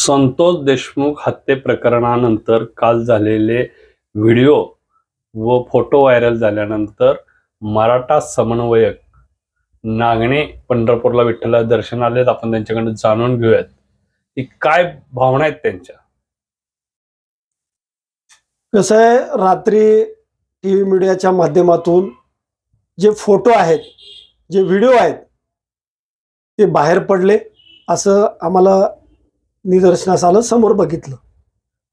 संतोष देशमुख हत्ये प्रकरणानंतर काल झालेले व्हिडिओ व फोटो व्हायरल झाल्यानंतर मराठा समन्वयक नागणे पंढरपूरला विठ्ठला दर्शनाला आपण त्यांच्याकडे जाणून घेऊयात की काय भावना आहेत त्यांच्या। कसं आहे, रात्री टीव्ही मीडियाच्या माध्यमातून जे फोटो आहेत, जे व्हिडिओ आहेत ते बाहेर पडले असं आम्हाला निदर्शनास आलं, समोर बघितलं।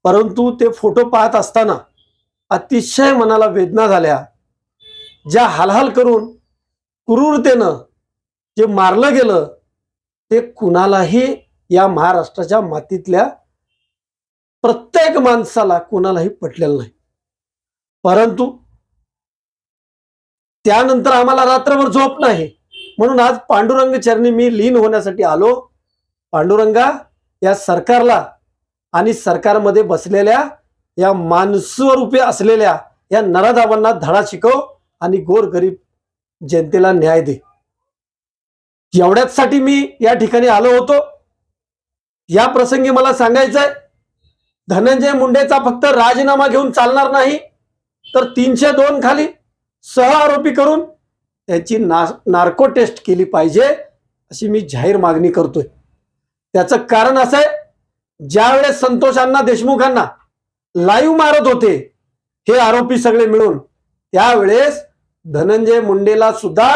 परंतु ते फोटो पाहत असताना अतिशय मनाला वेदना झाल्या। ज्या हालहाल करून क्रूरतेनं जे मारलं गेलं ते कुणालाही, या महाराष्ट्राच्या मातीतल्या प्रत्येक माणसाला कुणालाही पटलेलं नाही। परंतु त्यानंतर आम्हाला रात्रभर झोप नाही, म्हणून आज पांडुरंग चरणी मी लीन होण्यासाठी आलो। पांडुरंगा, या सरकारला आणि सरकारमध्ये बसलेल्या या माणसारूपी असलेल्या या नराधावांना धडा शिकव आणि गोरगरीब जनतेला न्याय दे। एवढ्यासाठी मी या ठिकाणी आलो होतो। या प्रसंगी मला सांगायचंय, धनंजय मुंडेचा फक्त राजीनामा घेऊन चालणार नाही, तर 302 खाली सह आरोपी करून त्याची नार्को टेस्ट केली पाहिजे अशी मी जाहीर मागणी करतोय। त्याचं कारण असं आहे, ज्यावेळेस संतोष अण्णा देशमुखांना लाईव्ह मारत होते हे आरोपी सगळे मिळून, त्यावेळेस धनंजय मुंडेला सुद्धा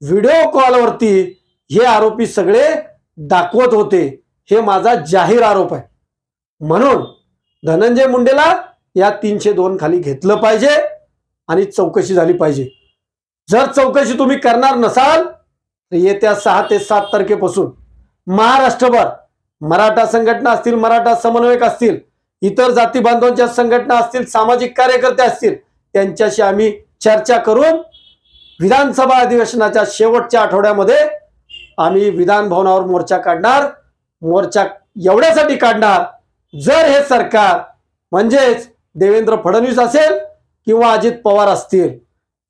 व्हिडिओ कॉलवरती हे आरोपी सगळे दाखवत होते। हे माझा जाहीर आरोप आहे। म्हणून धनंजय मुंडेला या 302 खाली घेतलं पाहिजे आणि चौकशी झाली पाहिजे। जर चौकशी तुम्ही करणार नसाल तर येत्या 6 ते 7 तारखेपासून महाराष्ट्रभर मराठा संघटना असतील, मराठा समन्वयक असतील, इतर जाती बांधवांच्या संघटना असतील, सामाजिक कार्यकर्ते असतील, त्यांच्याशी आम्ही चर्चा करून विधानसभा अधिवेशनाच्या शेवटच्या आठवड्यामध्ये आम्ही विधान भवनावर मोर्चा काढणार। मोर्चा एवढ्यासाठी काढणार, जर हे सरकार म्हणजेच देवेंद्र फडणवीस असेल किंवा अजित पवार असतील,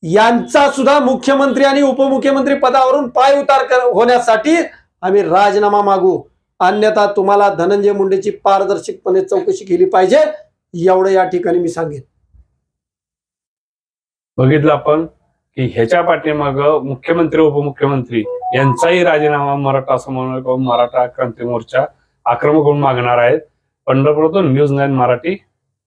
यांचा सुद्धा मुख्यमंत्री आणि उपमुख्यमंत्री पदावरून पाय उतार होण्यासाठी आम्ही राजीनामा मागू। अन्यथा तुम्हाला धनंजय मुंडेची पारदर्शकपणे चौकशी केली पाहिजे, एवढं या ठिकाणी मी सांगेन। बघितलं आपण की ह्याच्या पाठीमाग मुख्यमंत्री उपमुख्यमंत्री यांचाही राजीनामा मराठा समन्वयक व मराठा क्रांती मोर्चा आक्रमक होऊन मागणार आहेत। पंढरपूरतून न्यूज 9 मराठी।